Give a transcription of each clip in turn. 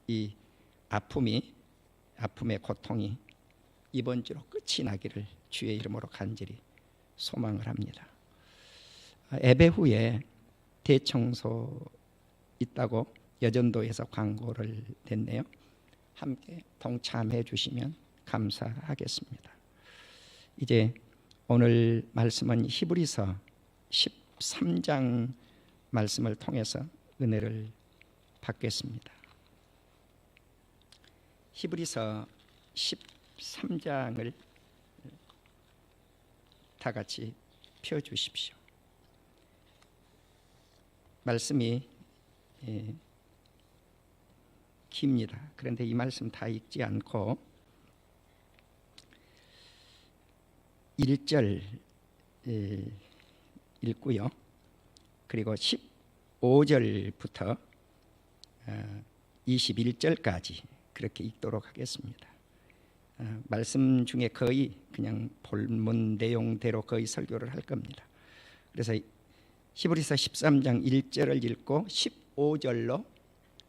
이 아픔의 고통이 이번 주로 끝이 나기를 주의 이름으로 간절히 소망을 합니다. 예배 후에 대청소 있다고 여전도에서 광고를 냈네요. 함께 동참해 주시면 감사하겠습니다. 이제 오늘 말씀은 히브리서 13장 말씀을 통해서 은혜를 받겠습니다. 히브리서 13장을 다 같이 펴주십시오. 말씀이 깁니다. 그런데 이 말씀 다 읽지 않고 1절 읽고요. 그리고 15절부터 21절까지 그렇게 읽도록 하겠습니다. 말씀 중에 거의 그냥 본문 내용대로 거의 설교를 할 겁니다. 그래서 히브리서 13장 1절을 읽고 15절로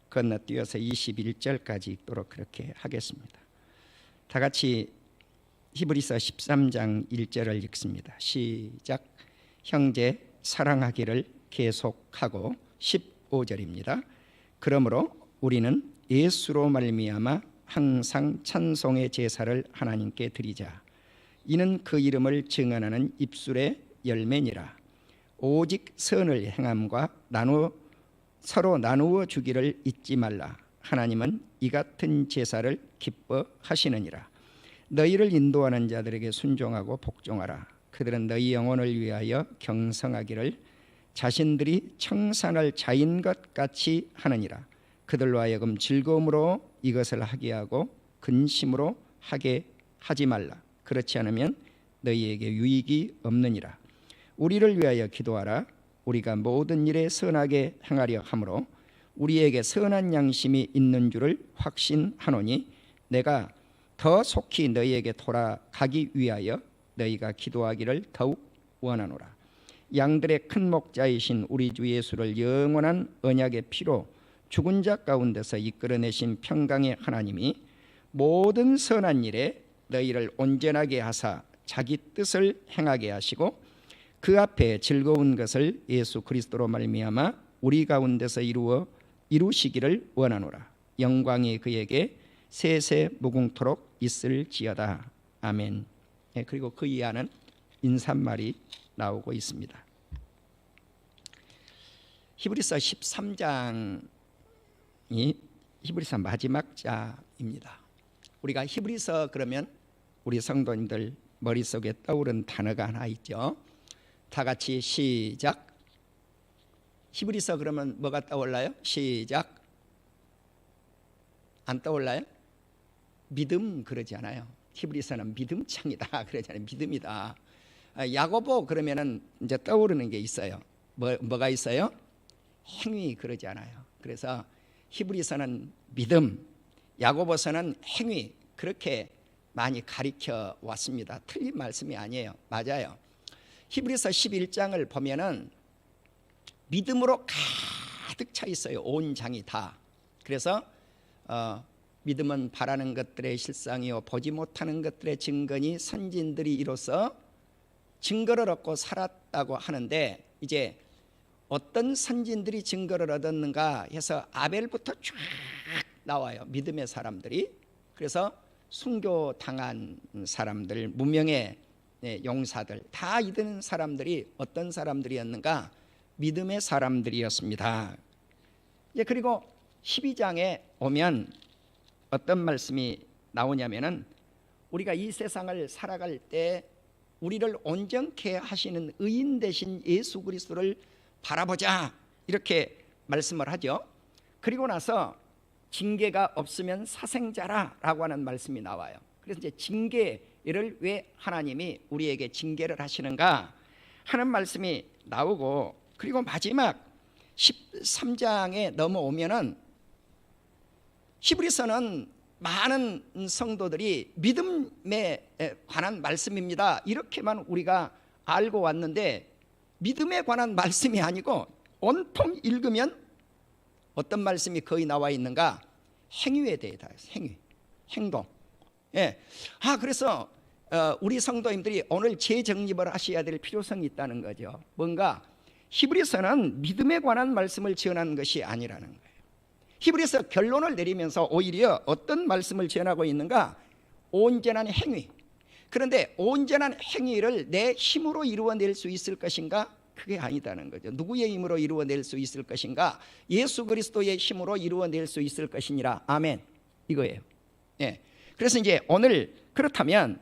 건너뛰어서 21절까지 읽도록 그렇게 하겠습니다. 다 같이 히브리서 13장 1절을 읽습니다. 시작. 형제 사랑하기를 계속하고 15절입니다. 그러므로 우리는 예수로 말미암아 항상 찬송의 제사를 하나님께 드리자. 이는 그 이름을 증언하는 입술의 열매니라. 오직 선을 행함과 서로 나누어 주기를 잊지 말라. 하나님은 이 같은 제사를 기뻐하시느니라. 너희를 인도하는 자들에게 순종하고 복종하라. 그들은 너희 영혼을 위하여 경성하기를 자신들이 청산할 자인 것 같이 하느니라. 그들로 하여금 즐거움으로 이것을 하게 하고 근심으로 하게 하지 말라. 그렇지 않으면 너희에게 유익이 없느니라. 우리를 위하여 기도하라. 우리가 모든 일에 선하게 행하려 함으로 우리에게 선한 양심이 있는 줄을 확신하노니 내가 더 속히 너희에게 돌아가기 위하여 너희가 기도하기를 더욱 원하노라. 양들의 큰 목자이신 우리 주 예수를 영원한 언약의 피로 죽은 자 가운데서 이끌어내신 평강의 하나님이 모든 선한 일에 너희를 온전하게 하사 자기 뜻을 행하게 하시고 그 앞에 즐거운 것을 예수 그리스도로 말미암아 우리 가운데서 이루시기를 원하노라. 영광이 그에게 세세 무궁토록 있을지어다. 아멘. 그리고 그 이하는 인사말이 나오고 있습니다. 히브리서 13장이 히브리서 마지막 자입니다. 우리가 히브리서 그러면 우리 성도님들 머릿속에 떠오른 단어가 하나 있죠. 다 같이 시작. 히브리서 그러면 뭐가 떠올라요? 시작. 안 떠올라요? 믿음 그러지 않아요. 히브리서는 믿음창이다 그러잖아요. 믿음이다. 야고보 그러면은 이제 떠오르는 게 있어요. 뭐가 있어요? 행위 그러지 않아요. 그래서 히브리서는 믿음, 야고보서는 행위 그렇게 많이 가리켜 왔습니다. 틀린 말씀이 아니에요. 맞아요. 히브리서 11장을 보면은 믿음으로 가득 차 있어요. 온 장이 다. 그래서 믿음은 바라는 것들의 실상이요 보지 못하는 것들의 증거니 선진들이 이로써 증거를 얻고 살았다고 하는데 이제 어떤 선진들이 증거를 얻었는가 해서 아벨부터 쫙 나와요. 믿음의 사람들이. 그래서 순교당한 사람들, 무명의 용사들 다 이런 사람들이 어떤 사람들이었는가? 믿음의 사람들이었습니다. 그리고 12장에 오면 어떤 말씀이 나오냐면은 우리가 이 세상을 살아갈 때 우리를 온전케 하시는 의인 되신 예수 그리스도를 바라보자 이렇게 말씀을 하죠. 그리고 나서 징계가 없으면 사생자라라고 하는 말씀이 나와요. 그래서 이제 징계를 왜 하나님이 우리에게 징계를 하시는가 하는 말씀이 나오고 그리고 마지막 13장에 넘어오면은 히브리서는 많은 성도들이 믿음에 관한 말씀입니다 이렇게만 우리가 알고 왔는데 믿음에 관한 말씀이 아니고 온통 읽으면 어떤 말씀이 거의 나와 있는가? 행위에 대해서 행위, 행동. 예. 그래서 우리 성도님들이 오늘 재정립을 하셔야 될 필요성이 있다는 거죠. 뭔가 히브리서는 믿음에 관한 말씀을 지어낸 것이 아니라는 거예요. 히브리서 결론을 내리면서 오히려 어떤 말씀을 지어나고 있는가? 온전한 행위. 그런데 온전한 행위를 내 힘으로 이루어낼 수 있을 것인가? 그게 아니다는 거죠. 누구의 힘으로 이루어낼 수 있을 것인가? 예수 그리스도의 힘으로 이루어낼 수 있을 것이니라. 아멘. 이거예요. 예. 그래서 이제 오늘 그렇다면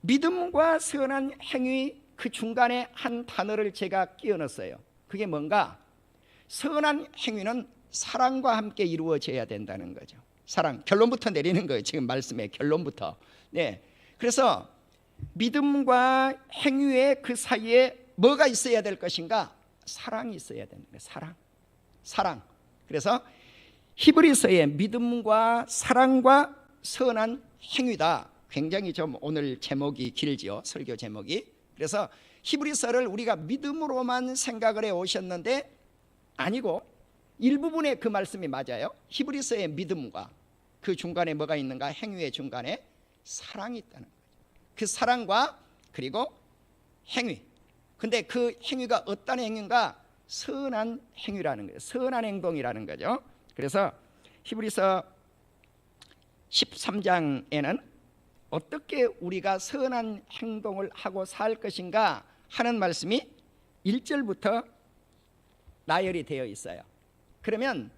믿음과 선한 행위 그 중간에 한 단어를 제가 끼워 넣었어요. 그게 뭔가? 선한 행위는 사랑과 함께 이루어져야 된다는 거죠. 사랑. 결론부터 내리는 거예요. 지금 말씀의 결론부터. 네. 그래서 믿음과 행위의 그 사이에 뭐가 있어야 될 것인가? 사랑이 있어야 되는 거예요. 사랑. 그래서 히브리서의 믿음과 사랑과 선한 행위다. 굉장히 좀 오늘 제목이 길지요. 설교 제목이. 그래서 히브리서를 우리가 믿음으로만 생각을 해 오셨는데 아니고 일부분의 그 말씀이 맞아요. 히브리서의 믿음과 그 중간에 뭐가 있는가? 행위의 중간에 사랑이 있다는 거죠. 그 사랑과 그리고 행위. 근데 그 행위가 어떤 행위인가? 선한 행위라는 거예요. 선한 행동이라는 거죠. 그래서 히브리서 13장에는 어떻게 우리가 선한 행동을 하고 살 것인가 하는 말씀이 1절부터 나열이 되어 있어요. 그러면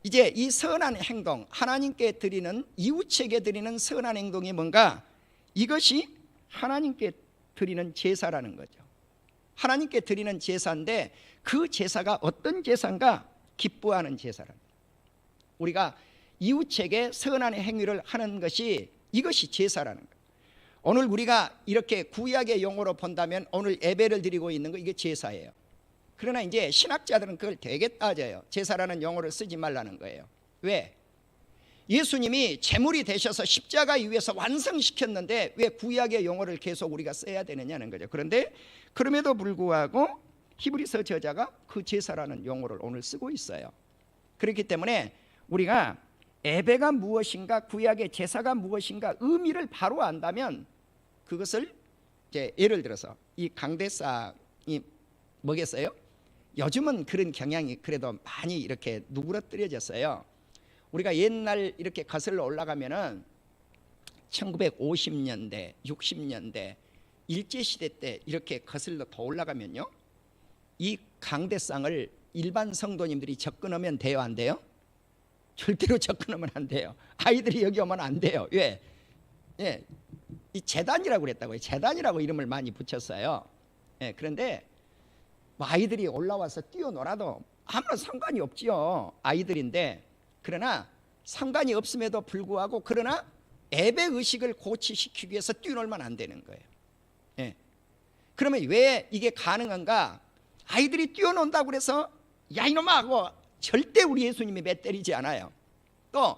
이제 이 선한 행동, 하나님께 드리는, 이웃에게 드리는 선한 행동이 뭔가? 이것이 하나님께 드리는 제사라는 거죠. 하나님께 드리는 제사인데 그 제사가 어떤 제사인가? 기뻐하는 제사랍니다. 우리가 이웃에게 선한 행위를 하는 것이 이것이 제사라는 거예요. 오늘 우리가 이렇게 구약의 용어로 본다면 오늘 예배를 드리고 있는 거 이게 제사예요. 그러나 이제 신학자들은 그걸 되게 따져요. 제사라는 용어를 쓰지 말라는 거예요. 왜? 예수님이 제물이 되셔서 십자가 위에서 완성시켰는데 왜 구약의 용어를 계속 우리가 써야 되느냐는 거죠. 그런데 그럼에도 불구하고 히브리서 저자가 그 제사라는 용어를 오늘 쓰고 있어요. 그렇기 때문에 우리가 예배가 무엇인가, 구약의 제사가 무엇인가 의미를 바로 안다면 그것을 이제 예를 들어서 이 강대상이 뭐겠어요? 요즘은 그런 경향이 그래도 많이 이렇게 누그러뜨려졌어요. 우리가 옛날 이렇게 거슬러 올라가면은 1950년대, 60년대 일제시대 때 이렇게 거슬러 더 올라가면요, 이 강대상을 일반 성도님들이 접근하면 돼요, 안 돼요? 절대로 접근하면 안 돼요. 아이들이 여기 오면 안 돼요. 왜? 예, 이 제단이라고 그랬다고요. 제단이라고 이름을 많이 붙였어요. 예, 그런데 뭐 아이들이 올라와서 뛰어놀아도 아무런 상관이 없지요. 아이들인데. 그러나 상관이 없음에도 불구하고 그러나 예배 의식을 고취시키기 위해서 뛰어놀면 안 되는 거예요. 예. 그러면 왜 이게 가능한가? 아이들이 뛰어논다고 해서 야 이놈아 하고 절대 우리 예수님이 매 때리지 않아요. 또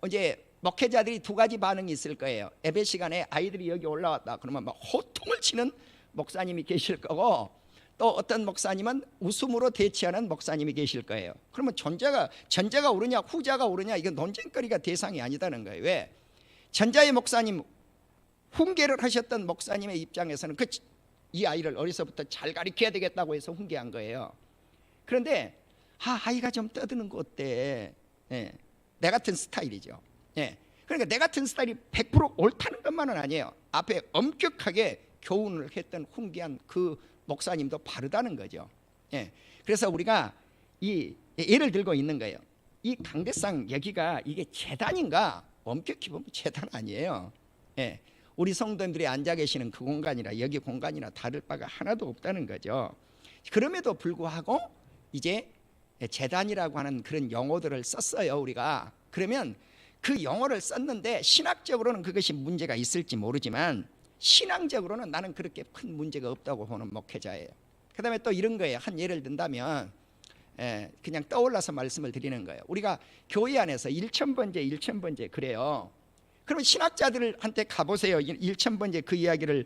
이제 목회자들이 두 가지 반응이 있을 거예요. 예배 시간에 아이들이 여기 올라왔다 그러면 막 호통을 치는 목사님이 계실 거고, 또 어떤 목사님은 웃음으로 대치하는 목사님이 계실 거예요. 그러면 전자가 옳으냐 후자가 옳으냐 이건 논쟁거리가 대상이 아니다는 거예요. 왜? 전자의 목사님, 훈계를 하셨던 목사님의 입장에서는 이 아이를 어려서부터 잘 가르쳐야 되겠다고 해서 훈계한 거예요. 그런데 아이가 좀 떠드는 거 어때? 예, 내 같은 스타일이죠. 예, 그러니까 내 같은 스타일이 100% 옳다는 것만은 아니에요. 앞에 엄격하게 교훈을 했던 훈계한 그 목사님도 바르다는 거죠. 예, 그래서 우리가 이 예를 들고 있는 거예요. 이 강대상 여기가 이게 제단인가? 엄격히 보면 제단 아니에요. 예, 우리 성도님들이 앉아 계시는 그 공간이나 여기 공간이나 다를 바가 하나도 없다는 거죠. 그럼에도 불구하고 이제 제단이라고 하는 그런 용어들을 썼어요, 우리가. 그러면 그 용어를 썼는데 신학적으로는 그것이 문제가 있을지 모르지만 신앙적으로는 나는 그렇게 큰 문제가 없다고 보는 목회자예요. 그 다음에 또 이런 거예요. 한 예를 든다면 그냥 떠올라서 말씀을 드리는 거예요. 우리가 교회 안에서 1000번째 그래요. 그러면 신학자들한테 가보세요. 1000번째 그 이야기를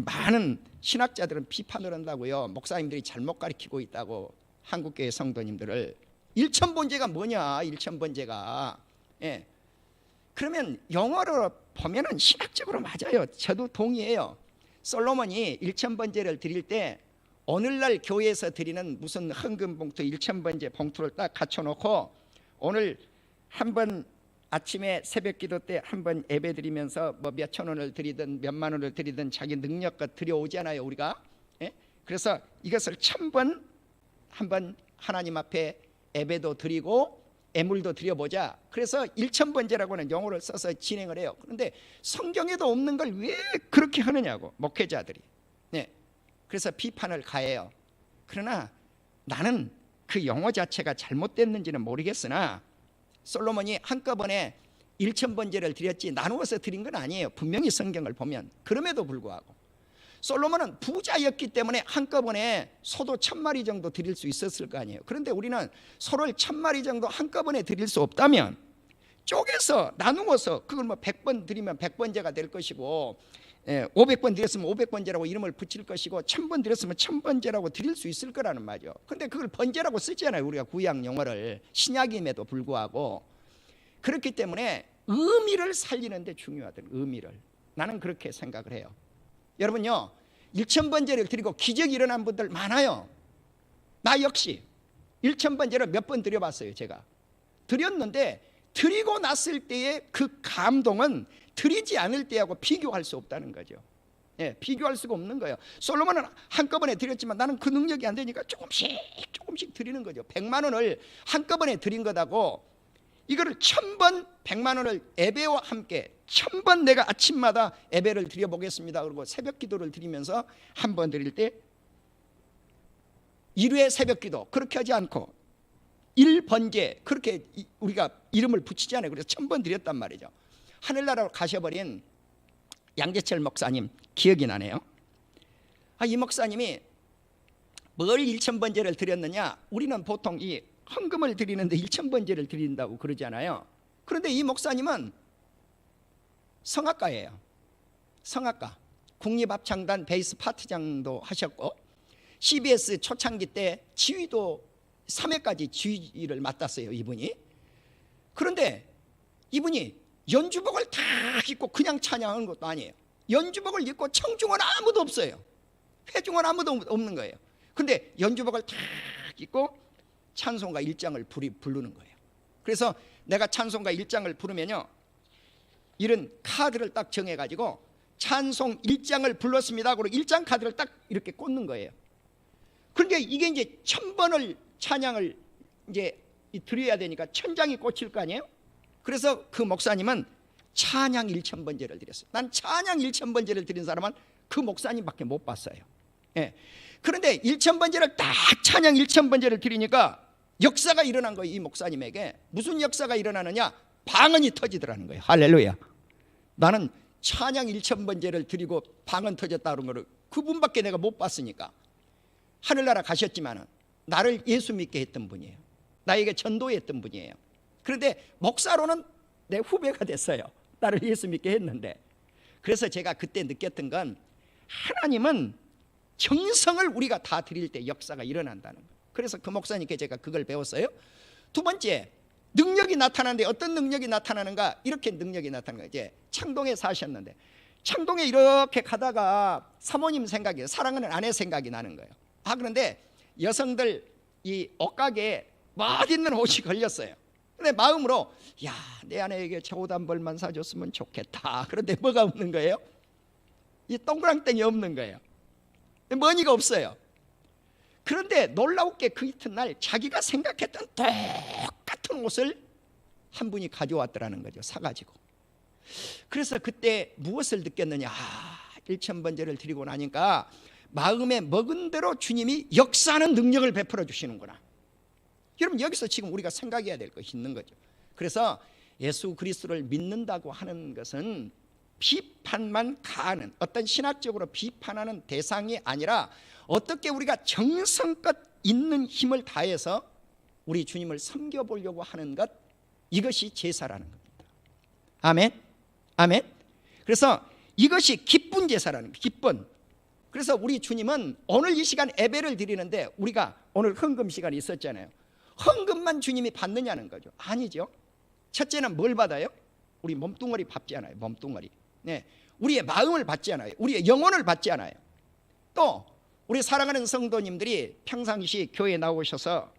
많은 신학자들은 비판을 한다고요. 목사님들이 잘못 가르치고 있다고. 한국교회 성도님들을 1000번째가 뭐냐? 1000번째가 예, 그러면 영어로 보면은 신학적으로 맞아요. 저도 동의해요. 솔로몬이 1000번제를 드릴 때 오늘날 교회에서 드리는 무슨 헌금 봉투 1000번제 봉투를 딱 갖춰놓고 오늘 한번 아침에 새벽 기도 때 한번 예배 드리면서 뭐 몇천 원을 드리든 몇만 원을 드리든 자기 능력껏 드려오잖아요, 우리가. 예? 그래서 이것을 1000번 한번 하나님 앞에 예배도 드리고 애물도 드려보자. 그래서 1000번제라고는 용어를 써서 진행을 해요. 그런데 성경에도 없는 걸 왜 그렇게 하느냐고, 목회자들이. 네. 그래서 비판을 가해요. 그러나 나는 그 용어 자체가 잘못됐는지는 모르겠으나 솔로몬이 한꺼번에 1000번제를 드렸지 나누어서 드린 건 아니에요. 분명히 성경을 보면. 그럼에도 불구하고 솔로몬은 부자였기 때문에 한꺼번에 소도 1000마리 정도 드릴 수 있었을 거 아니에요. 그런데 우리는 소를 1000마리 정도 한꺼번에 드릴 수 없다면 쪼개서 나누어서 그걸 뭐 100번 드리면 100번제가 될 것이고 500번 드렸으면 500번제라고 이름을 붙일 것이고 1000번 드렸으면 1000번제라고 드릴 수 있을 거라는 말이죠. 그런데 그걸 번제라고 쓰잖아요, 우리가 구약 용어를. 신약임에도 불구하고. 그렇기 때문에 의미를 살리는 데 중요하더라고요. 의미를. 나는 그렇게 생각을 해요. 여러분요, 1000번제를 드리고 기적이 일어난 분들 많아요. 나 역시 1000번제를 몇 번 드려봤어요. 제가 드렸는데 드리고 났을 때의 그 감동은 드리지 않을 때하고 비교할 수 없다는 거죠. 예, 비교할 수가 없는 거예요. 솔로몬은 한꺼번에 드렸지만 나는 그 능력이 안 되니까 조금씩 드리는 거죠. 100만 원을 한꺼번에 드린 거다고 이거를 1000번 100만 원을 예배와 함께 1000번 내가 아침마다 예배를 드려보겠습니다. 그리고 새벽 기도를 드리면서 한 번 드릴 때 일회 새벽 기도 그렇게 하지 않고 1번제 그렇게 우리가 이름을 붙이잖아요. 그래서 1000번 드렸단 말이죠. 하늘나라로 가셔버린 양재철 목사님 기억이 나네요. 이 목사님이 뭘 1000번제를 드렸느냐, 우리는 보통 이 헌금을 드리는데 1000번제를 드린다고 그러잖아요. 그런데 이 목사님은 성악가예요. 성악가. 국립합창단 베이스 파트장도 하셨고 CBS 초창기 때 지휘도 3회까지 지휘를 맡았어요, 이분이. 그런데 이분이 연주복을 다 입고 그냥 찬양하는 것도 아니에요. 연주복을 입고 청중은 아무도 없어요. 회중은 아무도 없는 거예요. 근데 연주복을 다 입고 찬송가 1장을 부르는 거예요. 그래서 내가 찬송가 1장을 부르면요, 이런 카드를 딱 정해가지고 찬송 1장을 불렀습니다. 그리고 1장 카드를 딱 이렇게 꽂는 거예요. 그런데 이게 이제 1000번을 찬양을 이제 드려야 되니까 1000장이 꽂힐 거 아니에요? 그래서 그 목사님은 찬양 1000번제를 드렸어요. 난 찬양 1000번제를 드린 사람은 그 목사님밖에 못 봤어요. 예. 그런데 1000번제를 딱 찬양 1000번제를 드리니까 역사가 일어난 거예요. 이 목사님에게 무슨 역사가 일어나느냐, 방언이 터지더라는 거예요. 할렐루야. 나는 찬양 1000번제를 드리고 방언 터졌다 그런 거를 그분밖에 내가 못 봤으니까. 하늘나라 가셨지만은 나를 예수 믿게 했던 분이에요. 나에게 전도했던 분이에요. 그런데 목사로는 내 후배가 됐어요. 나를 예수 믿게 했는데. 그래서 제가 그때 느꼈던 건 하나님은 정성을 우리가 다 드릴 때 역사가 일어난다는 거예요. 그래서 그 목사님께 제가 그걸 배웠어요. 두 번째, 능력이 나타나는데 어떤 능력이 나타나는가? 이렇게 능력이 나타나는 거예요. 이제 창동에 사셨는데 창동에 이렇게 가다가 사모님 생각이, 사랑하는 아내 생각이 나는 거예요. 그런데 여성들 이 옷가게에 멋있는 옷이 걸렸어요. 근데 마음으로 내 아내에게 저 옷 한 벌만 사줬으면 좋겠다. 그런데 뭐가 없는 거예요? 이 동그랑땡이 없는 거예요. 머니가 없어요. 그런데 놀라웠게 그 이튿날 자기가 생각했던 똑같은 옷을 한 분이 가져왔더라는 거죠. 사가지고. 그래서 그때 무엇을 느꼈느냐, 1000번제를 드리고 나니까 마음에 먹은 대로 주님이 역사하는 능력을 베풀어 주시는구나. 여러분, 여기서 지금 우리가 생각해야 될 것이 있는 거죠. 그래서 예수 그리스도를 믿는다고 하는 것은 비판만 가하는, 어떤 신학적으로 비판하는 대상이 아니라 어떻게 우리가 정성껏 있는 힘을 다해서 우리 주님을 섬겨보려고 하는 것, 이것이 제사라는 겁니다. 아멘. 아멘. 그래서 이것이 기쁜 제사라는 거예요. 기쁜. 그래서 우리 주님은 오늘 이 시간 예배를 드리는데, 우리가 오늘 헌금 시간이 있었잖아요. 헌금만 주님이 받느냐는 거죠. 아니죠. 첫째는 뭘 받아요? 우리 몸뚱어리 밟지 않아요. 몸뚱어리. 네, 우리의 마음을 받지 않아요. 우리의 영혼을 받지 않아요. 또 우리 사랑하는 성도님들이 평상시 교회에 나오셔서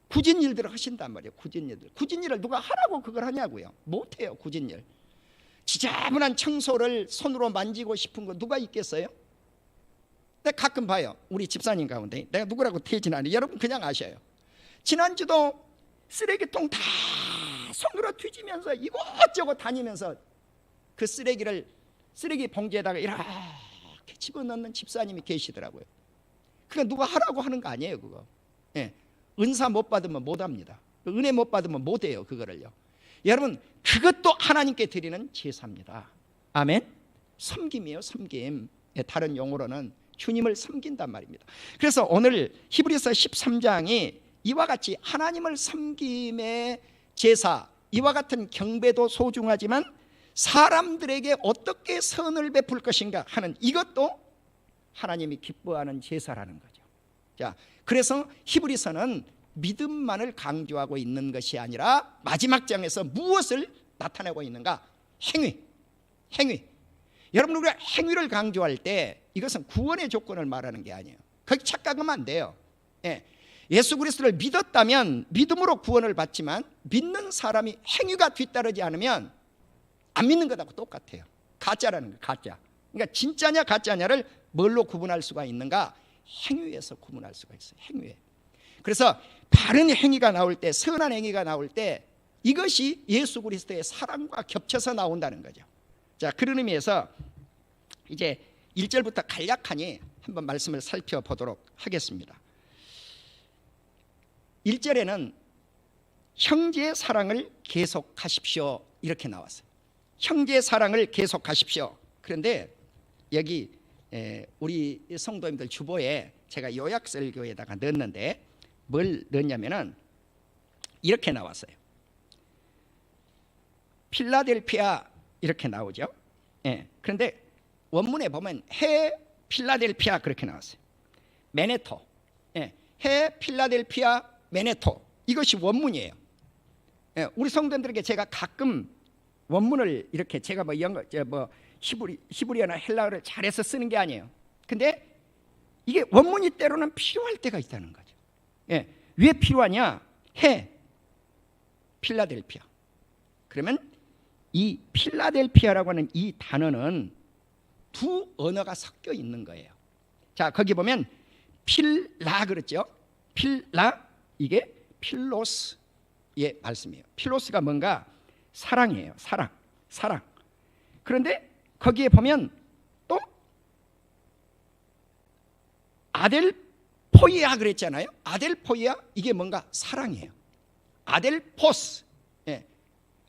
굳은 일들을 하신단 말이에요. 굳은 일들. 굳은 일을 누가 하라고 그걸 하냐고요. 못해요. 굳은 일. 지저분한 청소를 손으로 만지고 싶은 거 누가 있겠어요? 내가 가끔 봐요. 우리 집사님 가운데 내가 누구라고 태진 않아요. 여러분 그냥 아셔요. 지난주도 쓰레기통 다 손으로 뒤지면서 이곳저곳 다니면서 그 쓰레기를 쓰레기 봉지에다가 이렇게 집어넣는 집사님이 계시더라고요. 그거 누가 하라고 하는 거 아니에요. 그거. 예. 은사 못 받으면 못 합니다. 은혜 못 받으면 못 해요. 그거를요. 여러분 그것도 하나님께 드리는 제사입니다. 아멘. 섬김이에요. 섬김. 예, 다른 용어로는 주님을 섬긴단 말입니다. 그래서 오늘 히브리서 13장이 이와 같이 하나님을 섬김의 제사, 이와 같은 경배도 소중하지만 사람들에게 어떻게 선을 베풀 것인가 하는 이것도 하나님이 기뻐하는 제사라는 거죠. 자, 그래서 히브리서는 믿음만을 강조하고 있는 것이 아니라 마지막 장에서 무엇을 나타내고 있는가? 행위. 여러분 우리가 행위를 강조할 때 이것은 구원의 조건을 말하는 게 아니에요. 거기 착각하면 안 돼요. 예. 예수 그리스도를 믿었다면 믿음으로 구원을 받지만 믿는 사람이 행위가 뒤따르지 않으면 안 믿는 것하고 똑같아요. 가짜라는 거예요. 가짜. 그러니까 진짜냐 가짜냐를 뭘로 구분할 수가 있는가? 행위에서 구분할 수가 있어요. 행위에. 그래서 바른 행위가 나올 때, 선한 행위가 나올 때 이것이 예수 그리스도의 사랑과 겹쳐서 나온다는 거죠. 자, 그런 의미에서 이제 1절부터 간략하니 한번 말씀을 살펴보도록 하겠습니다. 1절에는 형제의 사랑을 계속하십시오 이렇게 나왔어요. 형제의 사랑을 계속하십시오. 그런데 여기 우리 성도님들 주보에 제가 요약설교에다가 넣었는데 뭘 넣었냐면은 이렇게 나왔어요. 필라델피아 이렇게 나오죠. 예. 그런데 원문에 보면 해 필라델피아 그렇게 나왔어요. 메네토. 예. 해 필라델피아 메네토. 이것이 원문이에요. 예. 우리 성도들에게 제가 가끔 원문을 이렇게 제가 뭐 영어 히브리어나 헬라어를 잘해서 쓰는 게 아니에요. 근데 이게 원문이 때로는 필요할 때가 있다는 거죠. 예. 왜 필요하냐? 해 필라델피아. 그러면 이 필라델피아라고 하는 이 단어는 두 언어가 섞여 있는 거예요. 자, 거기 보면 필라 그랬죠? 필라 이게 필로스의 말씀이에요. 필로스가 뭔가 사랑이에요. 사랑. 그런데 거기에 보면 또 아델포이아 그랬잖아요. 아델포이아 이게 뭔가 사랑이에요. 아델포스. 예.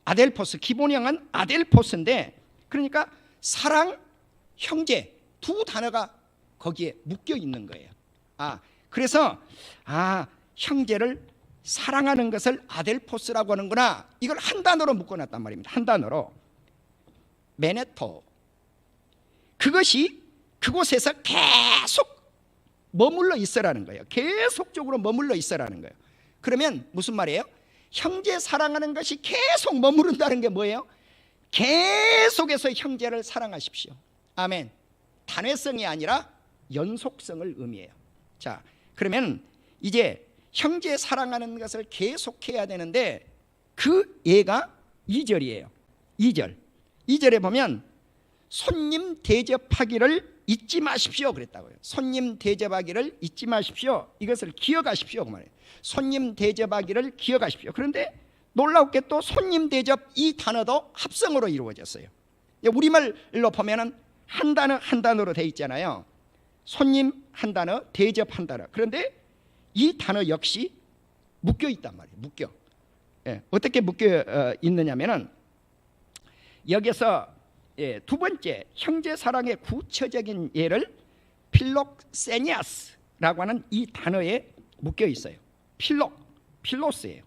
아델포스 기본형은 아델포스인데 그러니까 사랑, 형제 두 단어가 거기에 묶여 있는 거예요. 그래서 형제를 사랑하는 것을 아델포스라고 하는구나. 이걸 한 단어로 묶어놨단 말입니다. 한 단어로 메네토. 그것이 그곳에서 계속 머물러 있으라는 거예요. 계속적으로 머물러 있으라는 거예요. 그러면 무슨 말이에요? 형제 사랑하는 것이 계속 머무른다는 게 뭐예요? 계속해서 형제를 사랑하십시오. 아멘. 단회성이 아니라 연속성을 의미해요. 자, 그러면 이제 형제 사랑하는 것을 계속해야 되는데 그 예가 2절이에요. 2절에 보면 손님 대접하기를 잊지 마십시오 그랬다고요. 손님 대접하기를 잊지 마십시오. 이것을 기억하십시오 그 말이에요. 손님 대접하기를 기억하십시오. 그런데 놀랍게 또 손님 대접 이 단어도 합성어로 이루어졌어요. 우리말로 보면은 한 단어 한 단어로 돼 있잖아요. 손님 한 단어, 대접 한 단어. 그런데 이 단어 역시 묶여 있단 말이에요. 묶여. 예, 어떻게 묶여 있느냐면은 여기서 두 번째 형제 사랑의 구체적인 예를 필록세니아스라고 하는 이 단어에 묶여 있어요. 필로스예요.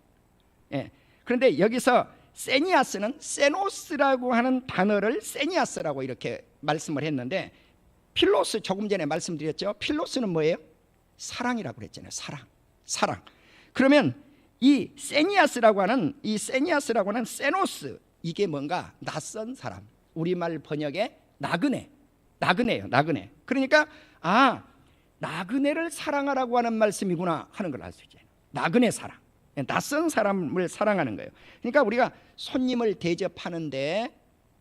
예. 그런데 여기서 세니아스는 세노스라고 하는 단어를 세니아스라고 이렇게 말씀을 했는데 필로스 조금 전에 말씀드렸죠. 필로스는 뭐예요? 사랑이라고 그랬잖아요. 사랑. 그러면 이 세니아스라고 하는 세노스 이게 뭔가 낯선 사람, 우리말 번역에 나그네예요. 나그네. 그러니까 나그네를 사랑하라고 하는 말씀이구나 하는 걸 알 수 있죠. 나그네 사랑, 낯선 사람을 사랑하는 거예요. 그러니까 우리가 손님을 대접하는데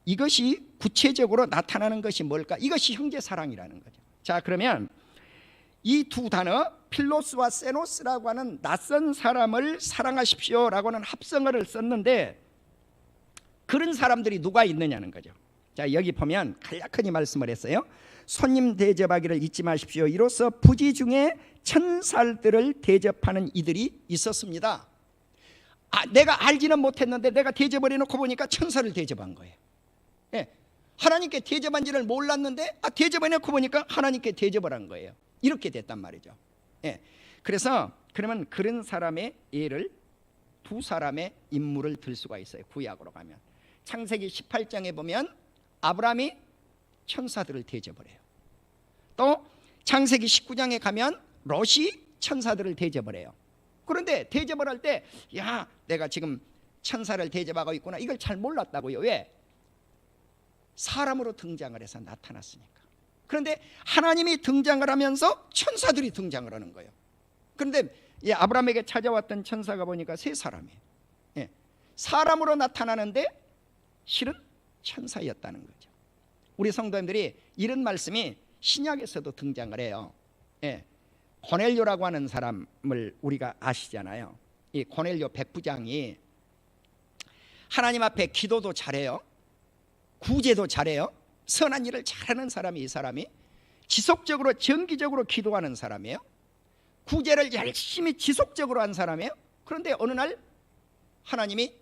이것이 구체적으로 나타나는 것이 뭘까? 이것이 형제 사랑이라는 거죠. 자, 그러면 이 두 단어 필로스와 세노스라고 하는 낯선 사람을 사랑하십시오라고 하는 합성어를 썼는데 그런 사람들이 누가 있느냐는 거죠. 자, 여기 보면 간략하게 말씀을 했어요. 손님 대접하기를 잊지 마십시오. 이로써 부지 중에 천사들을 대접하는 이들이 있었습니다. 내가 알지는 못했는데 내가 대접을 해놓고 보니까 천사를 대접한 거예요. 예, 하나님께 대접한지를 몰랐는데 대접해놓고 보니까 하나님께 대접을 한 거예요. 이렇게 됐단 말이죠. 예, 그래서 그러면 그런 사람의 예를 두 사람의 인물을 들 수가 있어요. 구약으로 가면 창세기 18장에 보면 아브라함이 천사들을 대접을 해요. 또 창세기 19장에 가면 롯이 천사들을 대접을 해요. 그런데 대접을 할 때 내가 지금 천사를 대접하고 있구나 이걸 잘 몰랐다고요. 왜? 사람으로 등장을 해서 나타났으니까. 그런데 하나님이 등장을 하면서 천사들이 등장을 하는 거예요. 그런데 아브라함에게 찾아왔던 천사가 보니까 세 사람이에요. 예, 사람으로 나타나는데 실은 천사였다는 거죠. 우리 성도님들이 이런 말씀이 신약에서도 등장을 해요. 예, 고넬료라고 하는 사람을 우리가 아시잖아요. 이 고넬료 백부장이 하나님 앞에 기도도 잘해요, 구제도 잘해요, 선한 일을 잘하는 사람이 이 사람이 지속적으로 정기적으로 기도하는 사람이에요. 구제를 열심히 지속적으로 한 사람이에요. 그런데 어느 날 하나님이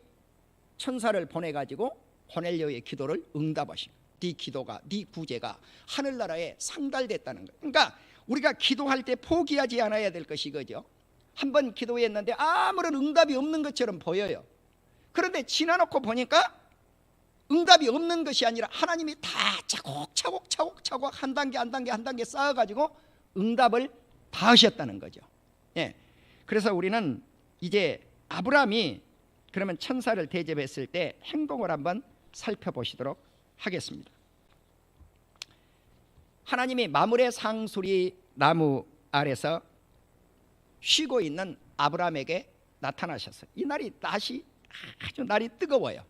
천사를 보내가지고 고넬료의 기도를 응답하신 거예요. 네 기도가, 네 구제가 하늘나라에 상달됐다는 거예요. 그러니까 우리가 기도할 때 포기하지 않아야 될 것이 이거죠. 한번 기도했는데 아무런 응답이 없는 것처럼 보여요. 그런데 지나놓고 보니까 응답이 없는 것이 아니라 하나님이 다 차곡차곡 한 단계 쌓아가지고 응답을 다 하셨다는 거죠. 예, 그래서 우리는 이제 아브라함이 그러면 천사를 대접했을 때 행동을 한번 살펴보시도록 하겠습니다. 하나님이 마므레 상수리 나무 아래서 쉬고 있는 아브라함에게 나타나셨어요. 이 날이 아주 날이 뜨거워요.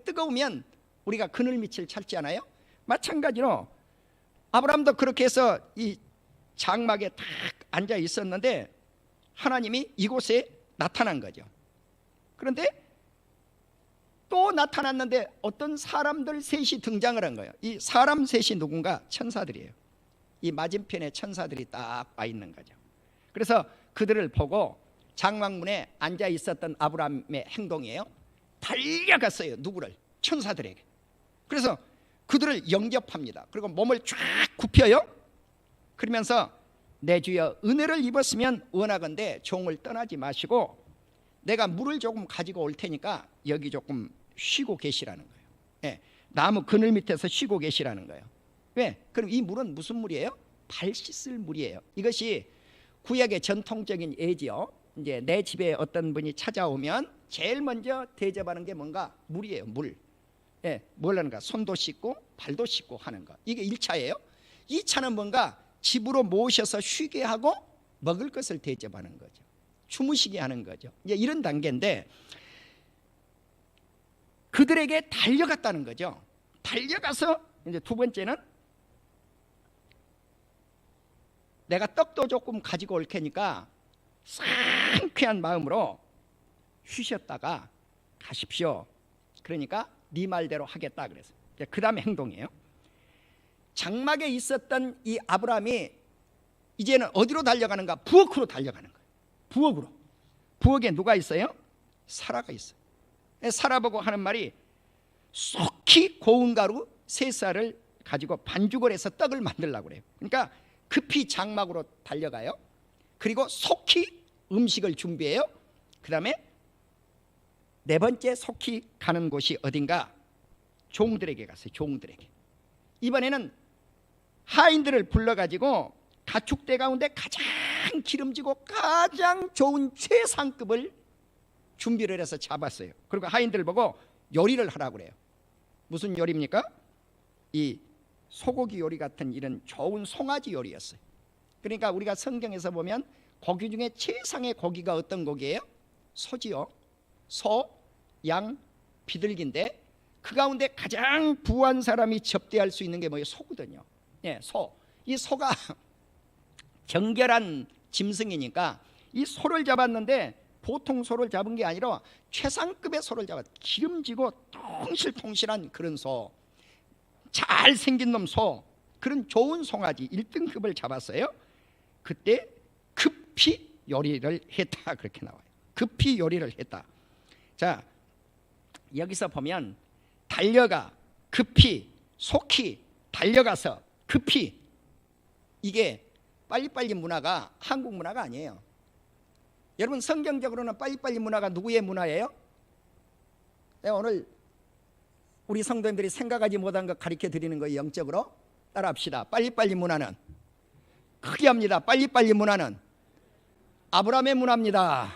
뜨거우면 우리가 그늘 밑을 찾지 않아요? 마찬가지로 아브라함도 그렇게 해서 이 장막에 딱 앉아 있었는데 하나님이 이곳에 나타난 거죠. 그런데 또 나타났는데 어떤 사람들 셋이 등장을 한 거예요. 이 사람 셋이 누군가? 천사들이에요. 이 맞은편에 천사들이 딱 와 있는 거죠. 그래서 그들을 보고 장막문에 앉아 있었던 아브라함의 행동이에요. 달려갔어요. 누구를? 천사들에게. 그래서 그들을 영접합니다. 그리고 몸을 쫙 굽혀요. 그러면서 내 주여 은혜를 입었으면 원하건대 종을 떠나지 마시고 내가 물을 조금 가지고 올 테니까 여기 조금 쉬고 계시라는 거예요. 예, 나무 그늘 밑에서 쉬고 계시라는 거예요. 왜? 그럼 이 물은 무슨 물이에요? 발 씻을 물이에요. 이것이 구약의 전통적인 예지요. 이제 내 집에 어떤 분이 찾아오면 제일 먼저 대접하는 게 뭔가? 물이에요. 물. 예, 뭘 하는가? 손도 씻고 발도 씻고 하는 거. 이게 1차예요. 2차는 뭔가? 집으로 모셔서 쉬게 하고 먹을 것을 대접하는 거죠. 주무시게 하는 거죠. 이제 이런 단계인데 그들에게 달려갔다는 거죠. 달려가서 이제 두 번째는 내가 떡도 조금 가지고 올 테니까 상쾌한 마음으로 쉬셨다가 가십시오. 그러니까 네 말대로 하겠다 그래서 그 다음에 행동이에요. 장막에 있었던 이 아브라함이 이제는 어디로 달려가는가? 부엌으로 달려가는 거예요. 부엌으로. 부엌에 누가 있어요? 사라가 있어요. 사라 보고 하는 말이 속히 고운 가루 3쌀을 가지고 반죽을 해서 떡을 만들려고 그래요. 그러니까 급히 장막으로 달려가요. 그리고 속히 음식을 준비해요. 그 다음에 네 번째 속히 가는 곳이 어딘가? 종들에게 갔어요. 종들에게. 이번에는 하인들을 불러가지고 가축대 가운데 가장 기름지고 가장 좋은 최상급을 준비를 해서 잡았어요. 그리고 하인들 보고 요리를 하라고 그래요. 무슨 요리입니까? 이 소고기 요리 같은 이런 좋은 송아지 요리였어요. 그러니까 우리가 성경에서 보면 고기 중에 최상의 고기가 어떤 고기예요? 소지요. 소, 양, 비둘기인데 그 가운데 가장 부한 사람이 접대할 수 있는 게 뭐예요? 소거든요. 예, 소. 이 소가 정결한 짐승이니까 이 소를 잡았는데 보통 소를 잡은 게 아니라 최상급의 소를 잡았. 기름지고 통실통실한 그런 소, 잘생긴 놈 소, 그런 좋은 송아지 1등급을 잡았어요. 그때 급히 요리를 했다 그렇게 나와요. 급히 요리를 했다. 자, 여기서 보면 달려가, 급히, 속히, 달려가서, 급히, 이게 빨리빨리 문화가 한국 문화가 아니에요. 여러분 성경적으로는 빨리빨리 문화가 누구의 문화예요? 오늘 우리 성도님들이 생각하지 못한 것 가르쳐 드리는 거예요. 영적으로 따라합시다. 빨리빨리 문화는 크게 합니다. 빨리빨리 문화는 아브라함의 문화입니다.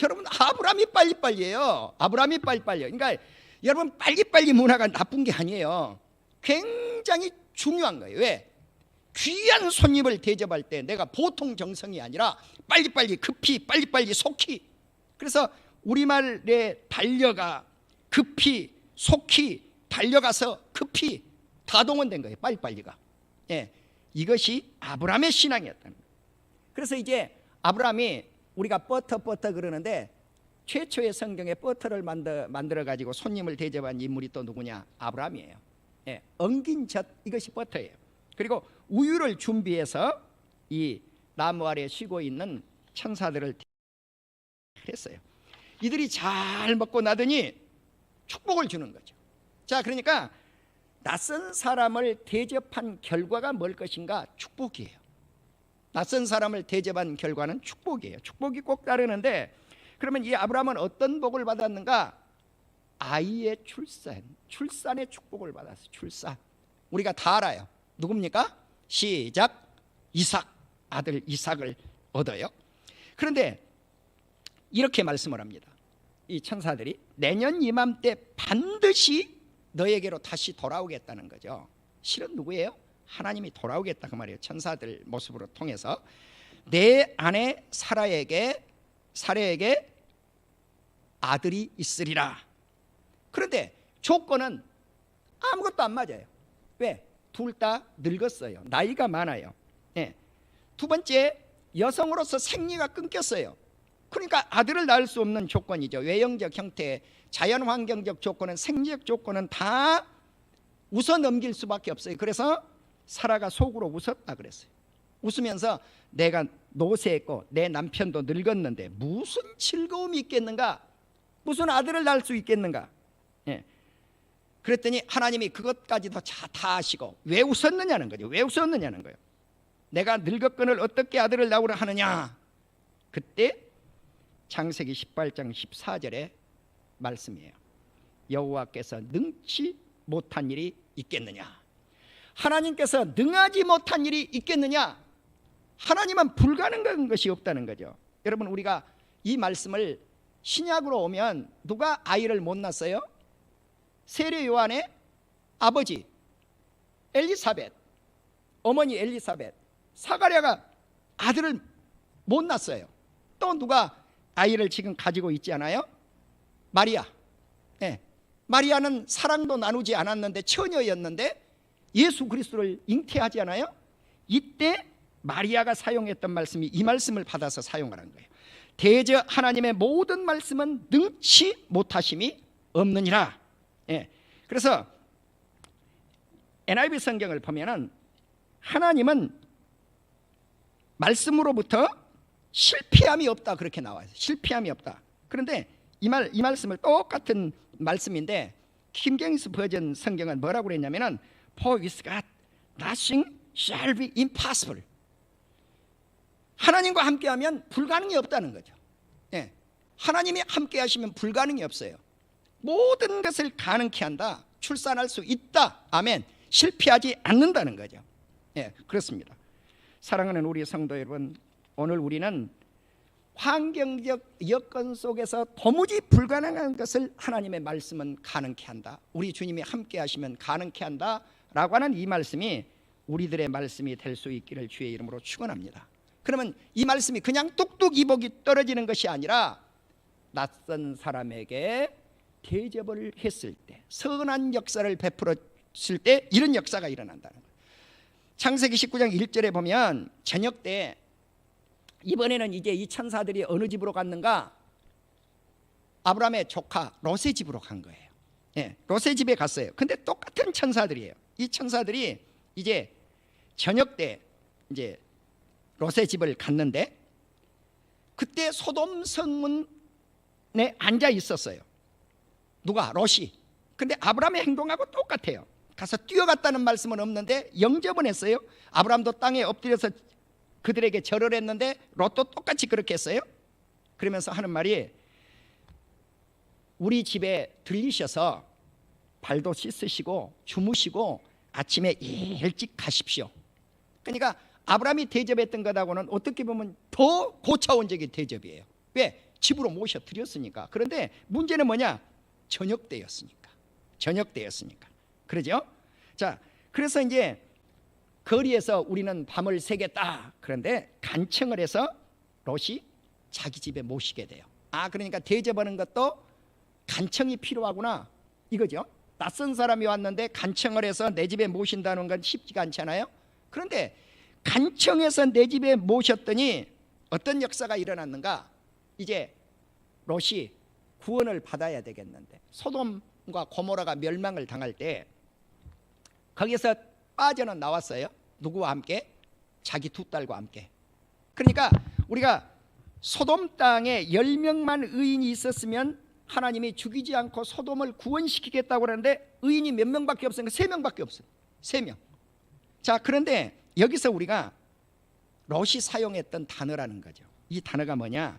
여러분 아브라함이 빨리빨리예요. 아브라함이 빨리빨리예요. 그러니까 여러분 빨리빨리 문화가 나쁜 게 아니에요. 굉장히 중요한 거예요. 왜? 귀한 손님을 대접할 때 내가 보통 정성이 아니라 빨리빨리, 급히, 빨리빨리, 속히. 그래서 우리말에 달려가, 급히, 속히, 달려가서 급히 다 동원된 거예요. 빨리빨리가. 예, 이것이 아브라함의 신앙이었다는 거예요. 그래서 이제 아브라함이 우리가 버터 그러는데 최초의 성경에 버터를 만들어 가지고 손님을 대접한 인물이 또 누구냐? 아브라함이에요. 예, 엉긴 젖, 이것이 버터예요. 그리고 우유를 준비해서 이 나무 아래 쉬고 있는 천사들을 했어요. 이들이 잘 먹고 나더니 축복을 주는 거죠. 자, 그러니까 낯선 사람을 대접한 결과가 뭘 것인가? 축복이에요. 낯선 사람을 대접한 결과는 축복이에요. 축복이 꼭 따르는데, 그러면 이 아브라함은 어떤 복을 받았는가? 아이의 출산의 축복을 받았어요. 출산. 우리가 다 알아요. 누굽니까? 시작. 이삭. 아들 이삭을 얻어요. 그런데 이렇게 말씀을 합니다. 이 천사들이 내년 이맘때 반드시 너에게로 다시 돌아오겠다는 거죠. 실은 누구예요? 하나님이 돌아오겠다 그 말이에요. 천사들 모습으로 통해서 내 아내 사라에게 아들이 있으리라. 그런데 조건은 아무것도 안 맞아요. 왜? 둘 다 늙었어요. 나이가 많아요. 예. 두 번째, 여성으로서 생리가 끊겼어요. 그러니까 아들을 낳을 수 없는 조건이죠. 외형적 형태, 자연환경적 조건은, 생리적 조건은 다 웃어 넘길 수밖에 없어요. 그래서 사라가 속으로 웃었다 그랬어요. 웃으면서 내가 노쇠했고 내 남편도 늙었는데 무슨 즐거움이 있겠는가? 무슨 아들을 낳을 수 있겠는가? 예. 그랬더니 하나님이 그것까지도 다 아시고 왜 웃었느냐는 거죠. 왜 웃었느냐는 거예요. 내가 늙었거늘 어떻게 아들을 낳으려 하느냐? 그때 창세기 18장 14절에 말씀이에요. 여호와께서 능치 못한 일이 있겠느냐? 하나님께서 능하지 못한 일이 있겠느냐? 하나님은 불가능한 것이 없다는 거죠. 여러분 우리가 이 말씀을 신약으로 오면 누가 아이를 못 낳았어요? 세례 요한의 아버지 엘리사벳, 어머니 엘리사벳, 사가랴가 아들을 못 낳았어요. 또 누가 아이를 지금 가지고 있지 않아요? 마리아. 네. 마리아는 사랑도 나누지 않았는데 처녀였는데 예수 그리스도를 잉태하지 않아요? 이때 마리아가 사용했던 말씀이 이 말씀을 받아서 사용하는 거예요. 대저 하나님의 모든 말씀은 능치 못하심이 없느니라. 예. 그래서 NIV 성경을 보면은 하나님은 말씀으로부터 실패함이 없다 그렇게 나와요. 실패함이 없다. 그런데 이 말씀을 똑같은 말씀인데 킹제임스 버전 성경은 뭐라고 그랬냐면은 For with God nothing shall be impossible. 하나님과 함께하면 불가능이 없다는 거죠. 예. 하나님이 함께하시면 불가능이 없어요. 모든 것을 가능케 한다. 출산할 수 있다. 아멘. 실패하지 않는다는 거죠. 예, 그렇습니다. 사랑하는 우리 성도 여러분, 오늘 우리는 환경적 여건 속에서 도무지 불가능한 것을 하나님의 말씀은 가능케 한다. 우리 주님이 함께 하시면 가능케 한다 라고 하는 이 말씀이 우리들의 말씀이 될 수 있기를 주의 이름으로 축원합니다. 그러면 이 말씀이 그냥 뚝뚝 이복이 떨어지는 것이 아니라 낯선 사람에게 대접을 했을 때, 선한 역사를 베풀었을 때 이런 역사가 일어난다는 거예요. 창세기 19장 1절에 보면 저녁 때 이번에는 이제 이 천사들이 어느 집으로 갔는가? 아브라함의 조카 롯의 집으로 간 거예요. 예, 롯의 집에 갔어요. 근데 똑같은 천사들이에요. 이 천사들이 이제 저녁 때 이제 롯의 집을 갔는데 그때 소돔 성문에 앉아 있었어요. 누가? 롯이. 근데 아브라함의 행동하고 똑같아요. 가서 뛰어갔다는 말씀은 없는데 영접은 했어요. 아브라함도 땅에 엎드려서 그들에게 절을 했는데 롯도 똑같이 그렇게 했어요. 그러면서 하는 말이 우리 집에 들리셔서 발도 씻으시고 주무시고 아침에 일찍 가십시오. 그러니까 아브라함이 대접했던 것하고는 어떻게 보면 더 고차원적인 대접이에요. 왜? 집으로 모셔 드렸으니까. 그런데 문제는 뭐냐? 저녁 때였으니까. 저녁 때였으니까. 그러죠? 자, 그래서 이제 거리에서 우리는 밤을 새겠다. 그런데 간청을 해서 롯이 자기 집에 모시게 돼요. 아, 그러니까 대접하는 것도 간청이 필요하구나 이거죠. 낯선 사람이 왔는데 간청을 해서 내 집에 모신다는 건 쉽지가 않잖아요. 그런데 간청해서 내 집에 모셨더니 어떤 역사가 일어났는가? 이제 롯이 구원을 받아야 되겠는데 소돔과 고모라가 멸망을 당할 때 거기서 빠져는 나왔어요. 누구와 함께? 자기 두 딸과 함께. 그러니까 우리가 소돔 땅에 10명만 의인이 있었으면 하나님이 죽이지 않고 소돔을 구원시키겠다고 그러는데 의인이 몇 명밖에 없으니까 3명밖에 없어요. 3명. 자, 그런데 여기서 우리가 롯이 사용했던 단어라는 거죠. 이 단어가 뭐냐?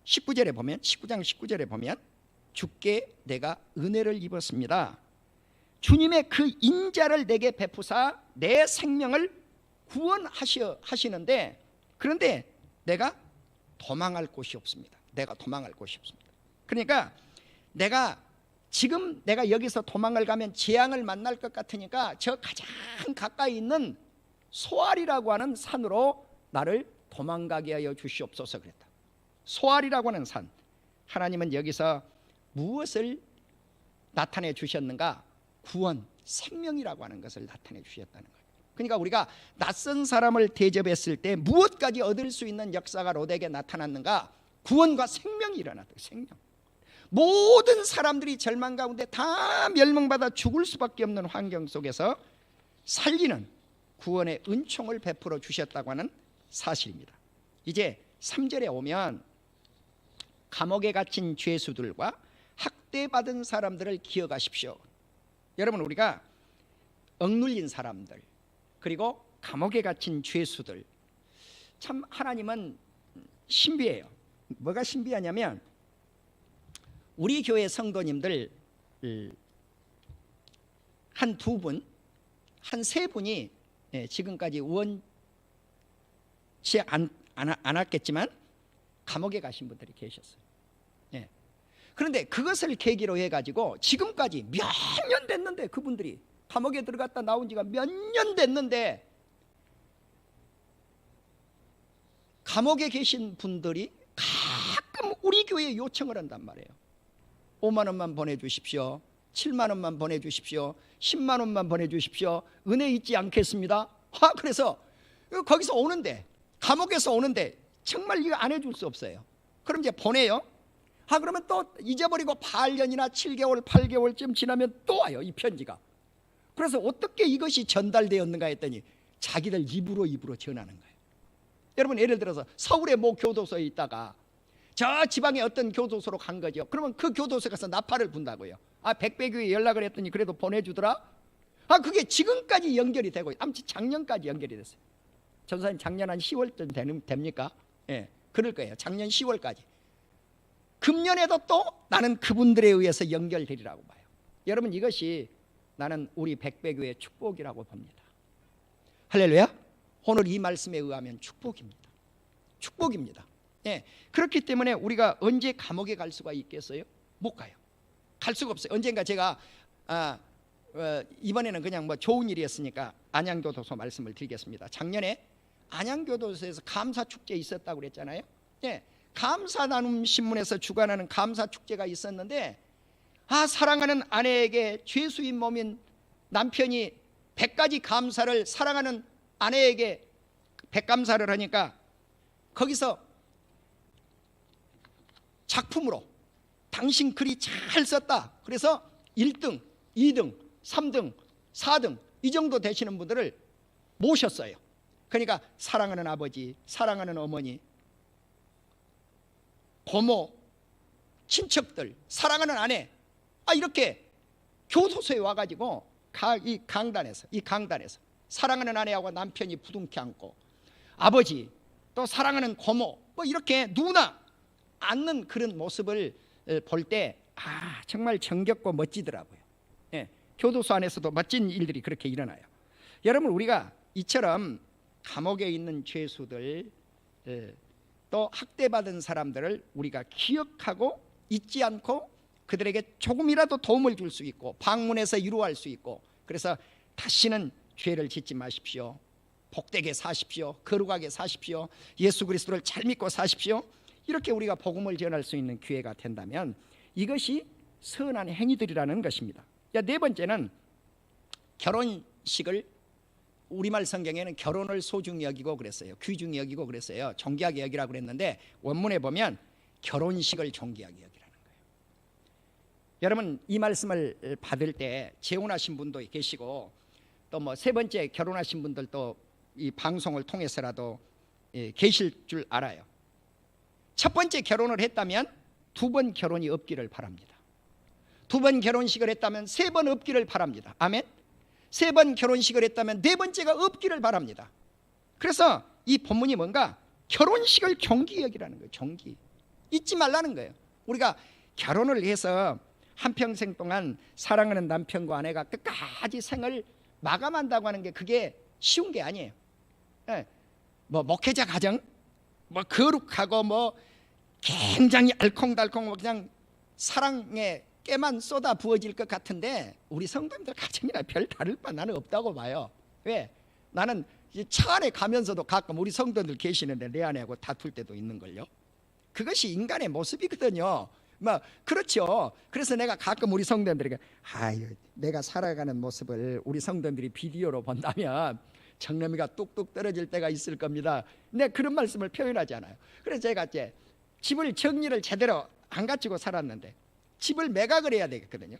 19절에 보면 19장 19절에 보면 주께 내가 은혜를 입었습니다. 주님의 그 인자를 내게 베푸사 내 생명을 구원하시는데 그런데 내가 도망할 곳이 없습니다. 내가 도망할 곳이 없습니다. 그러니까 지금 내가 여기서 도망을 가면 재앙을 만날 것 같으니까 저 가장 가까이 있는 소알이라고 하는 산으로 나를 도망가게 하여 주시옵소서 그랬다. 소알이라고 하는 산. 하나님은 여기서 무엇을 나타내 주셨는가? 구원, 생명이라고 하는 것을 나타내 주셨다는 거예요. 그러니까 우리가 낯선 사람을 대접했을 때 무엇까지 얻을 수 있는 역사가 롯에게 나타났는가? 구원과 생명이 일어났다. 생명. 모든 사람들이 절망 가운데 다 멸망받아 죽을 수밖에 없는 환경 속에서 살리는 구원의 은총을 베풀어 주셨다고 하는 사실입니다. 이제 3절에 오면 감옥에 갇힌 죄수들과 학대받은 사람들을 기억하십시오. 여러분, 우리가 억눌린 사람들 그리고 감옥에 갇힌 죄수들, 참 하나님은 신비해요. 뭐가 신비하냐면 우리 교회 성도님들 한 2분, 한 3분이 지금까지 원치 않았겠지만 감옥에 가신 분들이 계셨어요. 그런데 그것을 계기로 해가지고 지금까지 몇 년 됐는데 그분들이 감옥에 들어갔다 나온 지가 몇 년 됐는데 감옥에 계신 분들이 가끔 우리 교회에 요청을 한단 말이에요. 5만 원만 보내주십시오. 7만 원만 보내주십시오. 10만 원만 보내주십시오. 은혜 잊지 않겠습니다. 그래서 거기서 오는데, 감옥에서 오는데 정말 이거 안 해줄 수 없어요. 그럼 이제 보내요. 그러면 또 잊어버리고 8년이나 7개월 8개월쯤 지나면 또 와요, 이 편지가. 그래서 어떻게 이것이 전달되었는가 했더니 자기들 입으로 전하는 거예요. 여러분, 예를 들어서 서울의 모 교도소에 있다가 저 지방의 어떤 교도소로 간 거죠. 그러면 그 교도소에 가서 나팔을 분다고요. 백배교에 연락을 했더니 그래도 보내주더라. 그게 지금까지 연결이 되고, 아무튼 작년까지 연결이 됐어요. 전사님 작년 한 10월쯤 됩니까? 그럴 거예요. 작년 10월까지. 금년에도 또 나는 그분들에 의해서 연결되리라고 봐요. 여러분, 이것이 나는 우리 백배교의 축복이라고 봅니다. 할렐루야. 오늘 이 말씀에 의하면 축복입니다. 축복입니다. 예, 그렇기 때문에 우리가 언제 감옥에 갈 수가 있겠어요? 못 가요. 갈 수가 없어요. 언젠가 제가 이번에는 그냥 뭐 좋은 일이었으니까 안양교도소 말씀을 드리겠습니다. 작년에 안양교도소에서 감사축제 있었다고 그랬잖아요. 예, 감사나눔 신문에서 주관하는 감사축제가 있었는데, 사랑하는 아내에게 죄수인 몸인 남편이 100가지 감사를, 사랑하는 아내에게 100감사를 하니까 거기서 작품으로 당신 글이 잘 썼다, 그래서 1등, 2등, 3등, 4등 이 정도 되시는 분들을 모셨어요. 그러니까 사랑하는 아버지, 사랑하는 어머니, 고모, 친척들, 사랑하는 아내, 이렇게 교도소에 와가지고 이 강단에서 사랑하는 아내하고 남편이 부둥켜 안고, 아버지, 또 사랑하는 고모, 뭐 이렇게 누나 앉는 그런 모습을 볼 때 정말 정겹고 멋지더라고요. 예, 교도소 안에서도 멋진 일들이 그렇게 일어나요. 여러분, 우리가 이처럼 감옥에 있는 죄수들, 또 학대받은 사람들을 우리가 기억하고 잊지 않고 그들에게 조금이라도 도움을 줄 수 있고 방문해서 위로할 수 있고, 그래서 다시는 죄를 짓지 마십시오, 복되게 사십시오, 거룩하게 사십시오, 예수 그리스도를 잘 믿고 사십시오, 이렇게 우리가 복음을 전할 수 있는 기회가 된다면 이것이 선한 행위들이라는 것입니다. 네 번째는 결혼식을, 우리말 성경에는 결혼을 소중히 여기고 그랬어요. 귀중히 여기고 그랬어요. 존귀하게 여기라고 그랬는데 원문에 보면 결혼식을 존귀하게 여기라는 거예요. 여러분, 이 말씀을 받을 때 재혼하신 분도 계시고 또 뭐 세 번째 결혼하신 분들도 이 방송을 통해서라도 계실 줄 알아요. 첫 번째 결혼을 했다면 두 번 결혼이 없기를 바랍니다. 두 번 결혼식을 했다면 세 번 없기를 바랍니다. 아멘. 세 번 결혼식을 했다면 네 번째가 없기를 바랍니다. 그래서 이 본문이 뭔가 결혼식을 존귀히 여기라는 거예요. 존귀히 잊지 말라는 거예요. 우리가 결혼을 해서 한평생 동안 사랑하는 남편과 아내가 끝까지 생을 마감한다고 하는 게 그게 쉬운 게 아니에요. 뭐 목회자 가정, 뭐 거룩하고 뭐 굉장히 알콩달콩 그냥 사랑의 깨만 쏟아 부어질 것 같은데 우리 성도님들 가정이나 별 다를 바 나는 없다고 봐요. 왜? 나는 차 안에 가면서도 가끔 우리 성도들 계시는데 내 아내하고 다툴 때도 있는걸요. 그것이 인간의 모습이거든요. 뭐 그렇죠. 그래서 내가 가끔 우리 성도들에게 내가 살아가는 모습을 우리 성도들이 비디오로 본다면 정념이가 뚝뚝 떨어질 때가 있을 겁니다. 내 그런 말씀을 표현하잖아요. 그래서 제가 이제 집을 정리를 제대로 안 갖추고 살았는데 집을 매각을 해야 되겠거든요.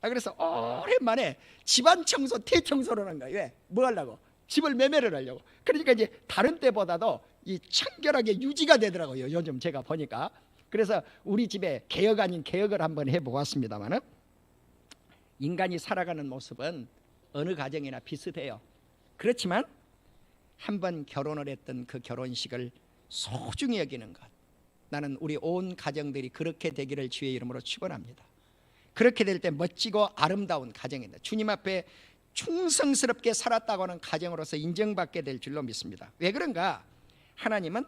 그래서 오랜만에 집안 청소, 대청소를 한 거예요. 왜? 뭐 하려고? 집을 매매를 하려고. 그러니까 이제 다른 때보다도 이 청결하게 유지가 되더라고요. 요즘 제가 보니까. 그래서 우리 집에 개혁 아닌 개혁을 한번 해보았습니다만은 인간이 살아가는 모습은 어느 가정이나 비슷해요. 그렇지만 한번 결혼을 했던 그 결혼식을 소중히 여기는 것, 나는 우리 온 가정들이 그렇게 되기를 주의 이름으로 축원합니다. 그렇게 될 때 멋지고 아름다운 가정입니다. 주님 앞에 충성스럽게 살았다고 하는 가정으로서 인정받게 될 줄로 믿습니다. 왜 그런가? 하나님은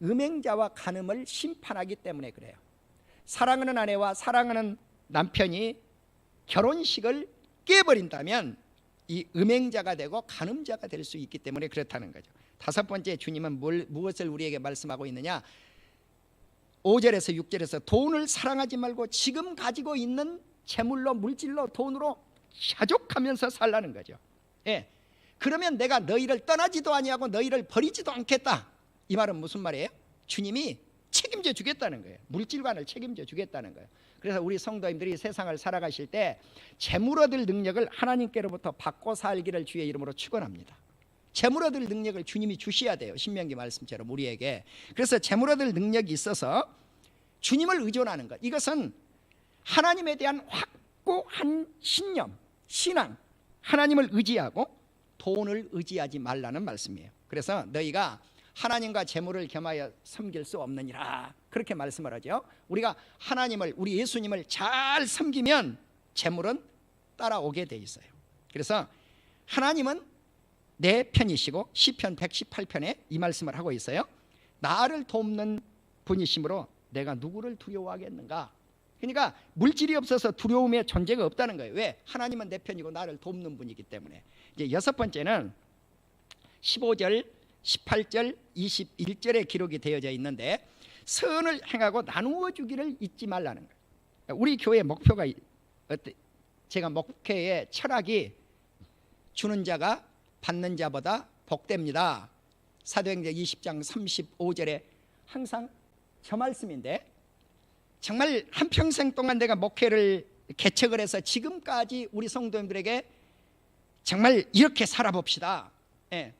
음행자와 간음을 심판하기 때문에 그래요. 사랑하는 아내와 사랑하는 남편이 결혼식을 깨버린다면 이 음행자가 되고 간음자가 될 수 있기 때문에 그렇다는 거죠. 다섯 번째, 주님은 무엇을 우리에게 말씀하고 있느냐? 5절에서 6절에서 돈을 사랑하지 말고 지금 가지고 있는 재물로, 물질로, 돈으로 자족하면서 살라는 거죠. 예. 그러면 내가 너희를 떠나지도 아니하고 너희를 버리지도 않겠다. 이 말은 무슨 말이에요? 주님이 책임져 주겠다는 거예요. 물질관을 책임져 주겠다는 거예요. 그래서 우리 성도님들이 세상을 살아가실 때 재물 얻을 능력을 하나님께로부터 받고 살기를 주의 이름으로 축원합니다. 재물 얻을 능력을 주님이 주셔야 돼요. 신명기 말씀처럼 우리에게. 그래서 재물 얻을 능력이 있어서 주님을 의존하는 것, 이것은 하나님에 대한 확고한 신념, 신앙, 하나님을 의지하고 돈을 의지하지 말라는 말씀이에요. 그래서 너희가 하나님과 재물을 겸하여 섬길 수 없느니라, 그렇게 말씀을 하죠. 우리가 하나님을, 우리 예수님을 잘 섬기면 재물은 따라오게 돼 있어요. 그래서 하나님은 내 편이시고 시편 118편에 이 말씀을 하고 있어요. 나를 돕는 분이시므로 내가 누구를 두려워하겠는가? 그러니까 물질이 없어서 두려움의 존재가 없다는 거예요. 왜? 하나님은 내 편이고 나를 돕는 분이기 때문에. 이제 여섯 번째는 15절, 18절, 21절에 기록이 되어져 있는데 선을 행하고 나누어 주기를 잊지 말라는 거예요. 우리 교회 목표가 제가 목회의 철학이 주는 자가 받는 자보다 복됩니다. 사도행전 20장 35절에 항상 저 말씀인데, 정말 한평생 동안 내가 목회를 개척을 해서 지금까지 우리 성도님들에게 정말 이렇게 살아봅시다. 예.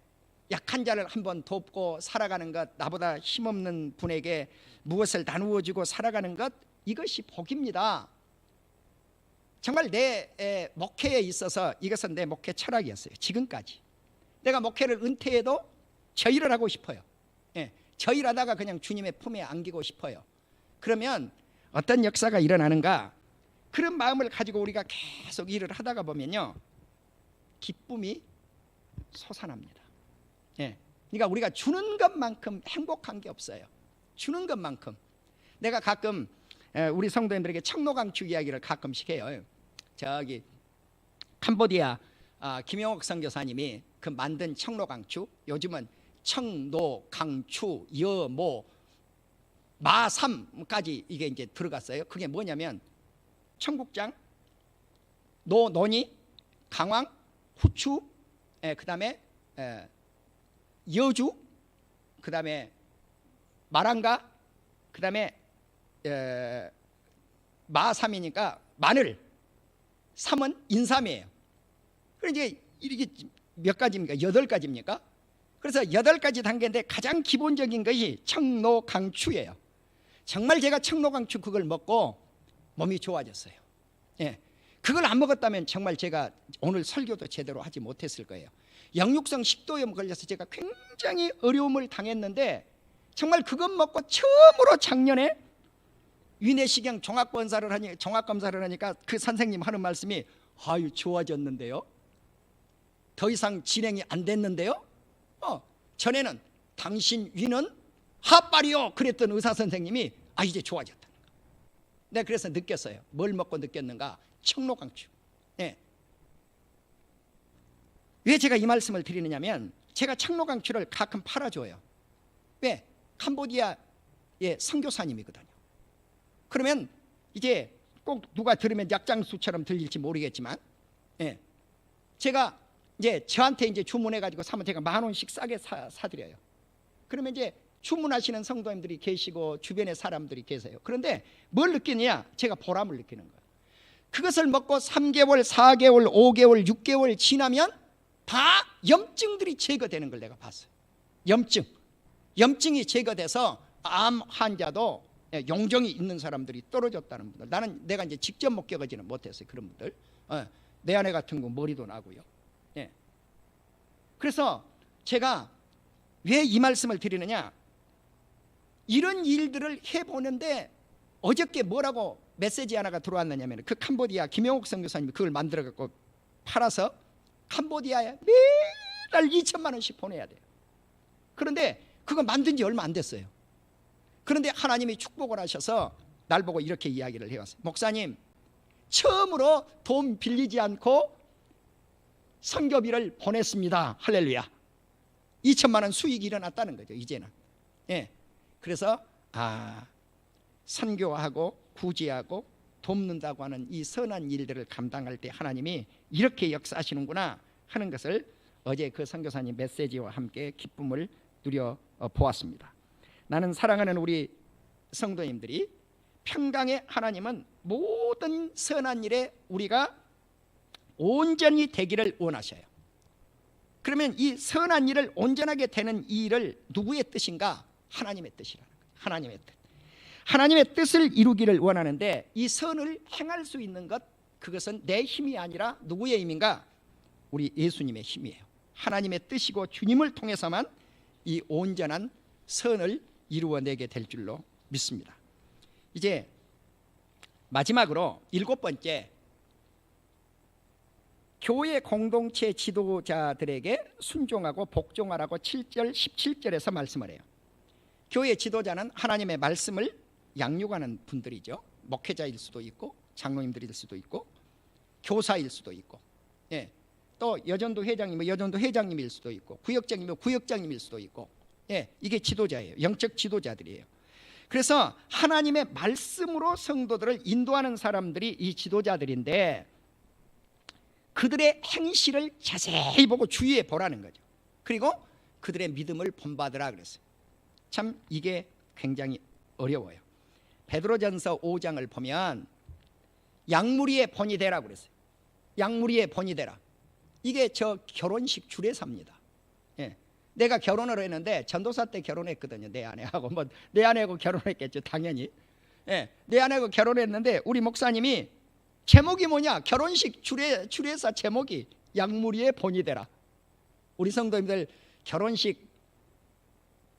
약한 자를 한번 돕고 살아가는 것, 나보다 힘없는 분에게 무엇을 나누어 주고 살아가는 것, 이것이 복입니다. 정말 내 목회에 있어서 이것은 내 목회 철학이었어요. 지금까지 내가 목회를 은퇴해도 저 일을 하고 싶어요. 예, 저 일하다가 그냥 주님의 품에 안기고 싶어요. 그러면 어떤 역사가 일어나는가? 그런 마음을 가지고 우리가 계속 일을 하다가 보면요, 기쁨이 솟아납니다. 예, 그러니까 우리가 주는 것만큼 행복한 게 없어요. 주는 것만큼. 내가 가끔 우리 성도님들에게 청로강추 이야기를 가끔씩 해요. 저기 캄보디아 김영옥 선교사님이 그 만든 청로강추, 요즘은 청노강추, 여모, 마삼까지 이게 이제 들어갔어요. 그게 뭐냐면 청국장, 노니, 강황, 후추, 그다음에 여주, 그다음에 마랑가, 그다음에 마삼이니까 마늘, 삼은 인삼이에요. 그럼 이제 이게 몇 가지입니까? 8가지입니까? 그래서 8가지 단계인데 가장 기본적인 것이 청노강추예요. 정말 제가 청노강추 그걸 먹고 몸이 좋아졌어요. 예, 그걸 안 먹었다면 정말 제가 오늘 설교도 제대로 하지 못했을 거예요. 역류성 식도염 걸려서 제가 굉장히 어려움을 당했는데, 정말 그것 먹고 처음으로 작년에 위내시경 종합검사를 하니까 그 선생님 하는 말씀이, 아유 좋아졌는데요, 더 이상 진행이 안 됐는데요, 전에는 당신 위는 핫발이요 그랬던 의사 선생님이 이제 좋아졌다는 거. 내가 그래서 느꼈어요. 뭘 먹고 느꼈는가? 청로강추. 예. 왜 제가 이 말씀을 드리느냐면, 제가 청로강추를 가끔 팔아줘요. 왜? 캄보디아의 선교사님이거든요. 그러면 이제 꼭 누가 들으면 약장수처럼 들릴지 모르겠지만, 예, 제가 이제 저한테 이제 주문해가지고 사면 제가 10,000원씩 싸게 사드려요. 그러면 이제 주문하시는 성도님들이 계시고 주변에 사람들이 계세요. 그런데 뭘 느끼느냐? 제가 보람을 느끼는 거예요. 그것을 먹고 3개월, 4개월, 5개월, 6개월 지나면 다 염증들이 제거되는 걸 내가 봤어요. 염증이 제거돼서 암 환자도 용종이 있는 사람들이 떨어졌다는 분들. 내가 이제 직접 목격하지는 못했어요. 그런 분들. 내 아내 같은 거 머리도 나고요. 예. 그래서 제가 왜 이 말씀을 드리느냐? 이런 일들을 해보는데 어저께 뭐라고 메시지 하나가 들어왔느냐면, 그 캄보디아 김영옥 선교사님이 그걸 만들어 갖고 팔아서 캄보디아에 매달 2천만 원씩 보내야 돼요. 그런데 그거 만든 지 얼마 안 됐어요. 그런데 하나님이 축복을 하셔서 날 보고 이렇게 이야기를 해왔어요. 목사님, 처음으로 돈 빌리지 않고 선교비를 보냈습니다. 할렐루야. 2천만 원 수익이 일어났다는 거죠, 이제는. 예. 그래서 선교하고 구제하고 돕는다고 하는 이 선한 일들을 감당할 때 하나님이 이렇게 역사하시는구나 하는 것을 어제 그 선교사님 메시지와 함께 기쁨을 누려 보았습니다. 나는 사랑하는 우리 성도님들이, 평강의 하나님은 모든 선한 일에 우리가 온전히 되기를 원하셔요. 그러면 이 선한 일을 온전하게 되는 이 일을 누구의 뜻인가? 하나님의 뜻이라는 거예요. 하나님의 뜻. 하나님의 뜻을 이루기를 원하는데, 이 선을 행할 수 있는 것, 그것은 내 힘이 아니라 누구의 힘인가? 우리 예수님의 힘이에요. 하나님의 뜻이고 주님을 통해서만 이 온전한 선을 이루어내게 될 줄로 믿습니다. 이제 마지막으로 7번째, 교회 공동체 지도자들에게 순종하고 복종하라고 7절 17절에서 말씀을 해요. 교회 지도자는 하나님의 말씀을 양육하는 분들이죠. 목회자일 수도 있고 장로님들일 수도 있고 교사일 수도 있고, 예, 또 여전도 회장님은 여전도 회장님일 수도 있고 구역장님은 구역장님일 수도 있고, 예, 이게 지도자예요. 영적 지도자들이에요. 그래서 하나님의 말씀으로 성도들을 인도하는 사람들이 이 지도자들인데 그들의 행실을 자세히 보고 주의해 보라는 거죠. 그리고 그들의 믿음을 본받으라 그랬어요. 참 이게 굉장히 어려워요. 베드로전서 5장을 보면 양무리의 본이 되라 그랬어요. 양무리의 본이 되라. 이게 저 결혼식 주례사입니다. 예. 내가 결혼을 했는데 전도사 때 결혼했거든요. 내 아내하고 내 아내하고 결혼했겠죠, 당연히. 예. 내 아내하고 결혼했는데 우리 목사님이 제목이 뭐냐? 결혼식 주례사 제목이 양무리의 본이 되라. 우리 성도님들 결혼식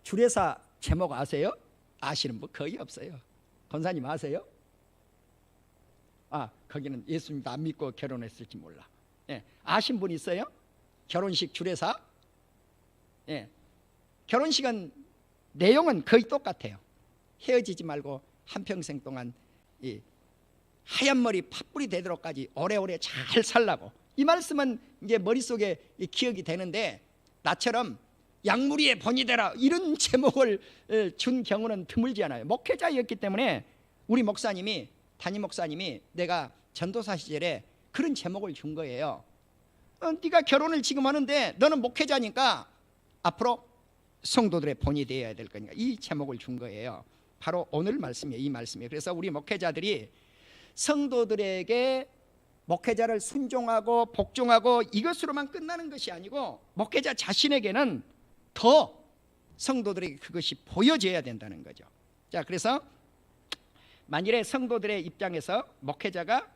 주례사 제목 아세요? 아시는 분 거의 없어요. 권사님 아세요? 거기는 예수님도 안 믿고 결혼했을지 몰라. 예. 아신 분 있어요? 결혼식 주례사? 예. 결혼식은 내용은 거의 똑같아요. 헤어지지 말고 한평생 동안 이 하얀 머리 팥불이 되도록까지 오래오래 잘 살라고. 이 말씀은 이제 머릿속에 기억이 되는데 나처럼 양무리의 본이 되라 이런 제목을 준 경우는 드물지 않아요. 목회자였기 때문에 우리 목사님이, 담임 목사님이 내가 전도사 시절에 그런 제목을 준 거예요. 네가 결혼을 지금 하는데 너는 목회자니까 앞으로 성도들의 본이 되어야 될 거니까 이 제목을 준 거예요. 바로 오늘 말씀이에요. 이 말씀이에요. 그래서 우리 목회자들이 성도들에게 목회자를 순종하고 복종하고 이것으로만 끝나는 것이 아니고 목회자 자신에게는 더 성도들에게 그것이 보여져야 된다는 거죠. 자, 그래서 만일에 성도들의 입장에서 목회자가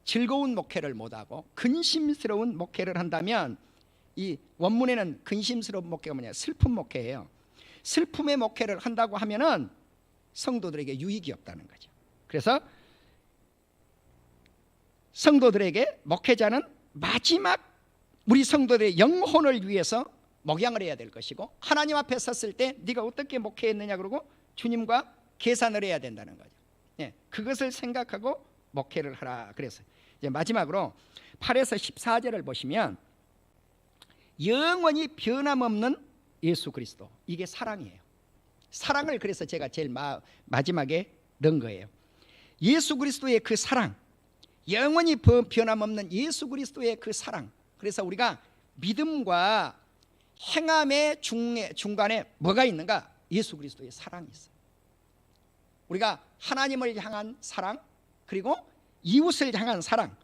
즐거운 목회를 못하고 근심스러운 목회를 한다면 이 원문에는 근심스러운 목회가 뭐냐? 슬픈 목회예요. 슬픔의 목회를 한다고 하면은 성도들에게 유익이 없다는 거죠. 그래서 성도들에게 목회자는 마지막 우리 성도들의 영혼을 위해서 목양을 해야 될 것이고 하나님 앞에 섰을 때 네가 어떻게 목회했느냐 그러고 주님과 계산을 해야 된다는 거죠. 예, 그것을 생각하고 목회를 하라 그랬어요. 이제 마지막으로 8에서 14절을 보시면 영원히 변함없는 예수 그리스도, 이게 사랑이에요. 사랑을 그래서 제가 제일 마지막에 넣은 거예요. 예수 그리스도의 그 사랑, 영원히 변함없는 예수 그리스도의 그 사랑. 그래서 우리가 믿음과 행함의 중간에 뭐가 있는가? 예수 그리스도의 사랑이 있어요. 우리가 하나님을 향한 사랑 그리고 이웃을 향한 사랑,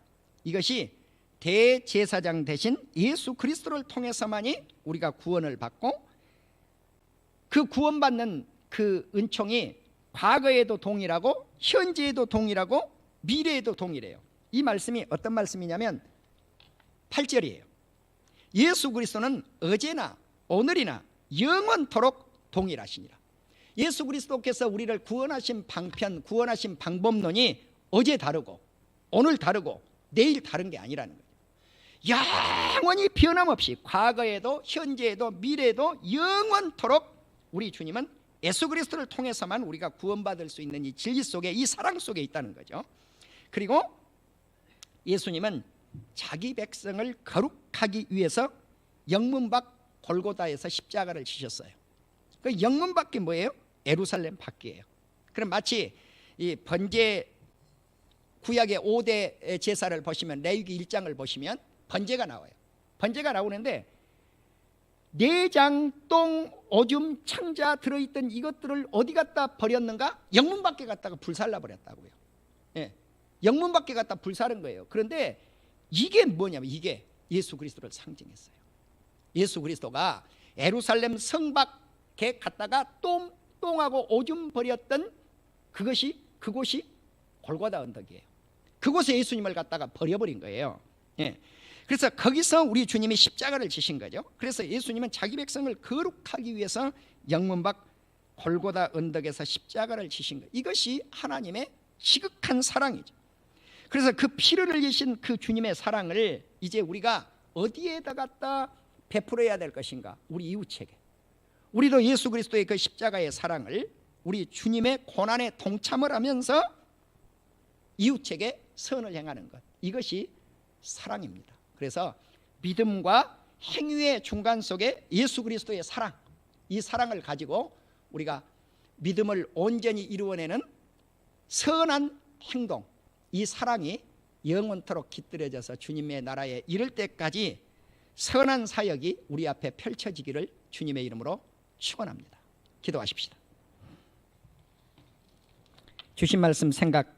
이것이 대제사장 대신 예수 그리스도를 통해서만이 우리가 구원을 받고 그 구원받는 그 은총이 과거에도 동일하고 현재에도 동일하고 미래에도 동일해요. 이 말씀이 어떤 말씀이냐면 8절이에요. 예수 그리스도는 어제나 오늘이나 영원토록 동일하시니라. 예수 그리스도께서 우리를 구원하신 방편, 구원하신 방법론이 어제 다르고 오늘 다르고 내일 다른 게 아니라는 거예요. 영원히 변함없이 과거에도 현재에도 미래에도 영원토록 우리 주님은 예수 그리스도를 통해서만 우리가 구원받을 수 있는 이 진리 속에, 이 사랑 속에 있다는 거죠. 그리고 예수님은 자기 백성을 거룩하기 위해서 영문 밖 골고다에서 십자가를 지셨어요. 그 영문 밖이 뭐예요? 예루살렘 밖이에요. 그럼 마치 이 번제 구약의 5대 제사를 보시면 레위기 1장을 보시면 번제가 나와요. 번제가 나오는데 내장, 똥, 오줌, 창자 들어있던 이것들을 어디 갖다 버렸는가? 영문 밖에 갖다가 불살라 버렸다고요. 예, 영문 밖에 갖다 불사른 거예요. 그런데 이게 뭐냐면 이게 예수 그리스도를 상징했어요. 예수 그리스도가 예루살렘 성 밖에 갔다가 똥하고 오줌 버렸던 그곳이 골고다 언덕이에요. 그곳에 예수님을 갖다가 버려버린 거예요. 예. 그래서 거기서 우리 주님이 십자가를 지신 거죠. 그래서 예수님은 자기 백성을 거룩하기 위해서 영문 밖 골고다 언덕에서 십자가를 지신 거예요. 이것이 하나님의 지극한 사랑이죠. 그래서 그 피를 흘리신 그 주님의 사랑을 이제 우리가 어디에다 갖다 베풀어야 될 것인가? 우리 이웃에게, 우리도 예수 그리스도의 그 십자가의 사랑을 우리 주님의 고난에 동참을 하면서 이웃에게 선을 행하는 것, 이것이 사랑입니다. 그래서 믿음과 행위의 중간 속에 예수 그리스도의 사랑, 이 사랑을 가지고 우리가 믿음을 온전히 이루어내는 선한 행동, 이 사랑이 영원토록 깃들여져서 주님의 나라에 이를 때까지 선한 사역이 우리 앞에 펼쳐지기를 주님의 이름으로 축원합니다. 기도하십시다. 주신 말씀 생각